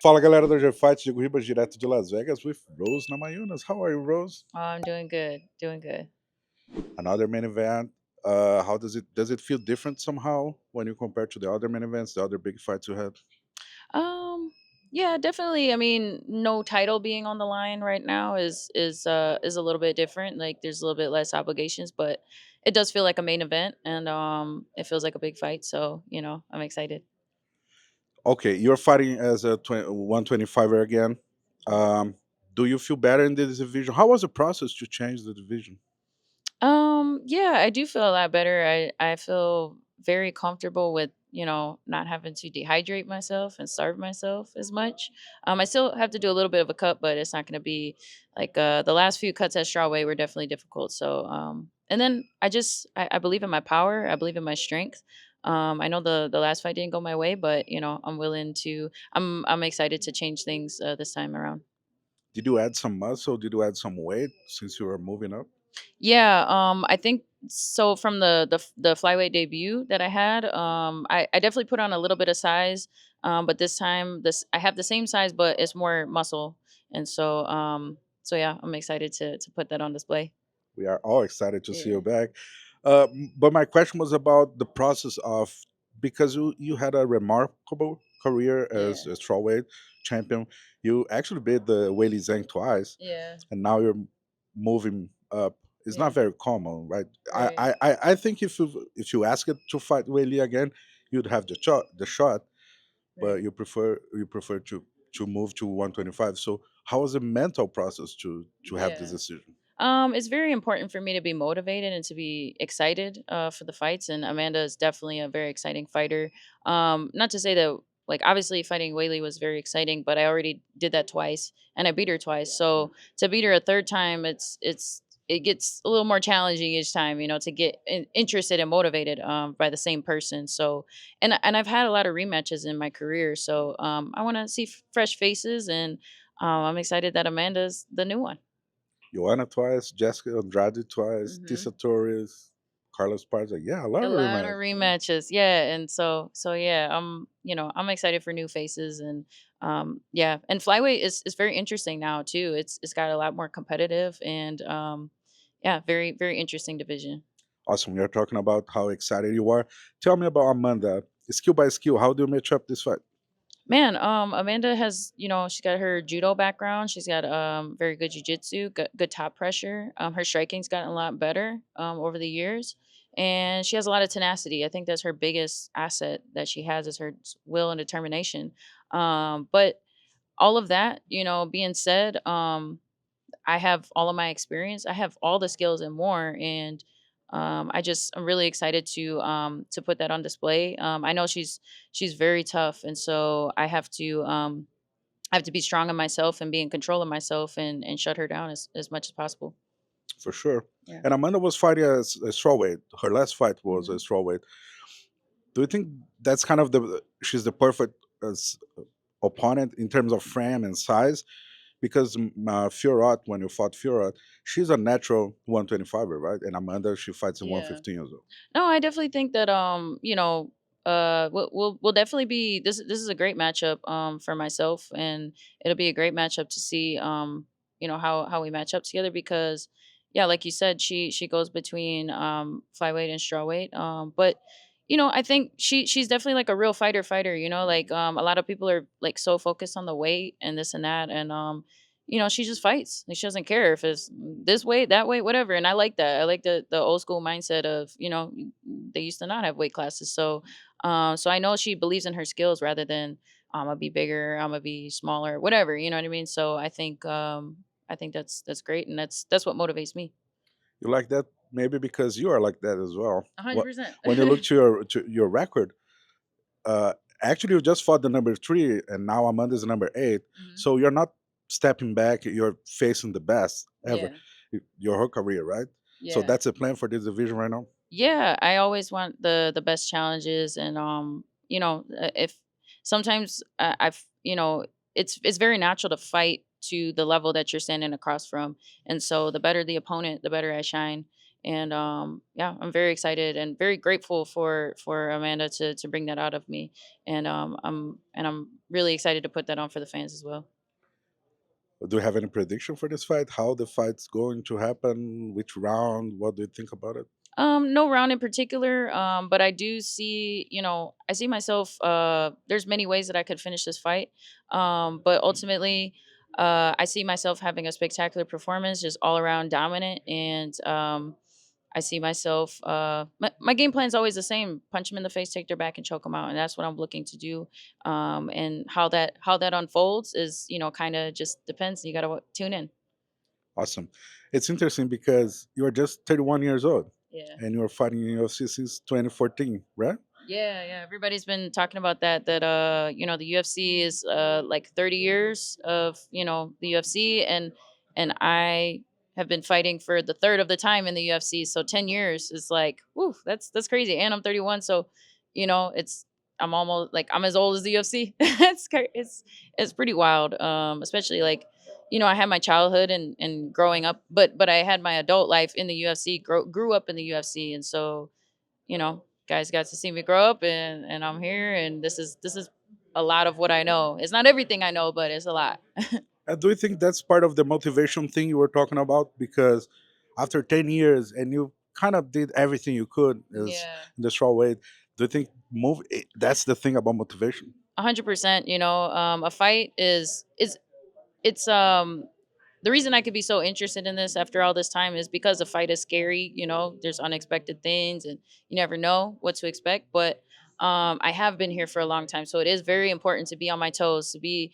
Fala galera do G-Fight, Diego Ribas, direto de Las Vegas with Rose Namajunas. How are you, Rose? Oh, I'm doing good, doing good. Another main event. How does it feel different somehow when you compare to the other main events, the other big fights you had? Um, yeah, definitely. I mean, no title being on the line right now is a little bit different. Like, there's a little bit less obligations, but it does feel like a main event, and it feels like a big fight. So I'm excited. Okay, you're fighting as a 125er again. Um, do you feel better in this division? How was the process to change the division? Yeah, I do feel a lot better. I feel very comfortable with, not having to dehydrate myself and starve myself as much. I still have to do a little bit of a cut, but it's not going to be like the last few cuts at strawweight were definitely difficult. So, and then I believe in my power. I believe in my strength. I know the last fight didn't go my way, but I'm willing to. I'm excited to change things this time around. Did you add some muscle? Did you add some weight since you were moving up? Yeah, I think so from the flyweight debut that I had, I definitely put on a little bit of size, but this time I have the same size, but it's more muscle, and so yeah, I'm excited to put that on display. We are all excited to see Yeah. you back. But my question was about the process of because you had a remarkable career as Yeah. a strawweight champion. You actually beat the Weili Zhang twice, Yeah. and now you're moving up. It's not Yeah. very common, right? I Right. I, I I think if you ask it to fight Weili again, you'd have the shot, but Right. you prefer to move to 125. So how was the mental process to have this Yeah. decision? It's very important for me to be motivated and to be excited for the fights. And Amanda is definitely a very exciting fighter. Not to say that, like, obviously fighting Whaley was very exciting, but I already did that twice and I beat her twice. So to beat her a third time, it gets a little more challenging each time, to get interested and motivated by the same person. So, and I've had a lot of rematches in my career, so I want to see fresh faces, and I'm excited that Amanda's the new one. Joanna twice, Jessica Andrade twice, Hmm. Tissa Torres, Carlos Parza. Yeah, a lot A of lot of rematch. rematches, yeah, and so yeah, I'm excited for new faces, and yeah, and flyweight is very interesting now too. It's got a lot more competitive, and yeah, very very interesting division. Awesome. You're talking about how excited you are. Tell me about Amanda. Skill by skill, how do you match up this fight? Man, Amanda has, she's got her judo background. She's got very good jujitsu, good top pressure. Her striking's gotten a lot better over the years, and she has a lot of tenacity. I think that's her biggest asset that she has is her will and determination. But all of that, being said, I have all of my experience. I have all the skills and more, and I'm really excited to put that on display. I know she's very tough, and so I have to be strong on myself and be in control of myself and shut her down as much as possible. For sure. Yeah. And Amanda was fighting as a strawweight. Her last fight was a Hmm. strawweight. Do you think that's kind of she's the perfect opponent in terms of frame and size? Because Fiorot, when you fought Fiorot, she's a natural 125er, right? And Amanda, she fights in Yeah. 115 as well. No, I definitely think that we'll definitely be this is a great matchup for myself, and it'll be a great matchup to see how we match up together, because yeah, like you said, she goes between flyweight and strawweight, but I think she's definitely like a real fighter, like a lot of people are like so focused on the weight and this and that, and she just fights. Like, she doesn't care if it's this way, that way, whatever. And I like that. I like the old school mindset of, they used to not have weight classes. So I know she believes in her skills rather than I'm gonna be bigger, I'm gonna be smaller, whatever. You know what I mean? So I think that's great, and that's what motivates me. You like that maybe because you are like that as well. A hundred What percent. when you look to your record, uh, actually you just fought the number three, and now Amanda's number eight. Hmm. So you're not stepping back. You're facing the best ever. Yeah. Your whole career, right? So Yeah. that's the plan for this division right now. Yeah, I always want the best challenges, and if sometimes I've it's very natural to fight to the level that you're standing across from, and so the better the opponent, the better I shine, And yeah, I'm very excited and very grateful for Amanda to bring that out of me. And I'm really excited to put that on for the fans as well. Do you have any prediction for this fight? How the fight's going to happen? Which round? What do you think about it? No round in particular, but I do see, I see myself. There's many ways that I could finish this fight, but ultimately, I see myself having a spectacular performance, just all around dominant, and I see myself. My game plan is always the same: punch them in the face, take their back, and choke them out, and that's what I'm looking to do. And how that unfolds is, kind of just depends. You gotta tune in. Awesome. It's interesting because you are just 31 years old Yeah. and you're fighting in UFC since 2014, right? Yeah, yeah. Everybody's been talking about that. The UFC is like 30 years of the UFC, and I have been fighting for the third of the time in the UFC. So 10 years is like, woo, that's crazy. And I'm 31, so it's I'm almost like I'm as old as the UFC. It's pretty wild. Especially like I had my childhood and growing up, but I had my adult life in the UFC. Grew up in the UFC, and so guys got to see me grow up, and I'm here, and this is a lot of what I know. It's not everything I know, but it's a lot. Do you think that's part of the motivation thing you were talking about? Because after 10 years and you kind of did everything you could as Yeah. in the straw weight, do you think that's the thing about motivation? 100%. A fight is it's the reason I could be so interested in this after all this time is because the fight is scary. There's unexpected things, and you never know what to expect. But I have been here for a long time, so it is very important to be on my toes, to be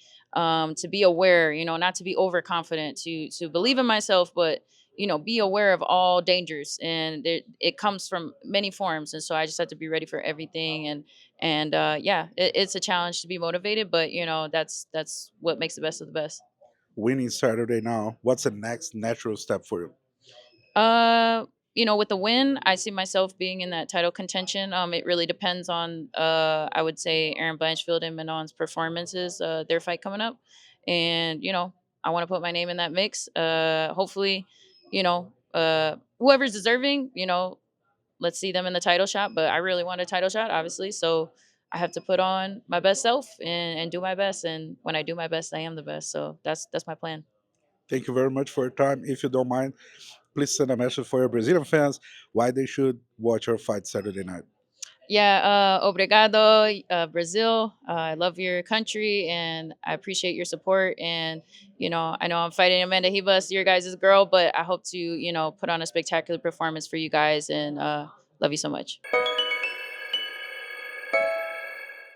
aware. Not to be overconfident, to believe in myself, but be aware of all dangers, and it comes from many forms. And so I just have to be ready for everything. And yeah, it's a challenge to be motivated, but that's what makes the best of the best. Winning Saturday now, what's the next natural step for you? Uh, with the win, I see myself being in that title contention. It really depends on I would say Aaron Blanchfield and Manon's performances, their fight coming up. And, I want to put my name in that mix. Hopefully, whoever's deserving, let's see them in the title shot. But I really want a title shot, obviously. So I have to put on my best self and do my best. And when I do my best, I am the best. So that's my plan. Thank you very much for your time. If you don't mind, please send a message for your Brazilian fans why they should watch your fight Saturday night. Yeah, obrigado, Brazil. I love your country, and I appreciate your support. And I know I'm fighting Amanda Ribas, your guys' girl, but I hope to put on a spectacular performance for you guys. And love you so much.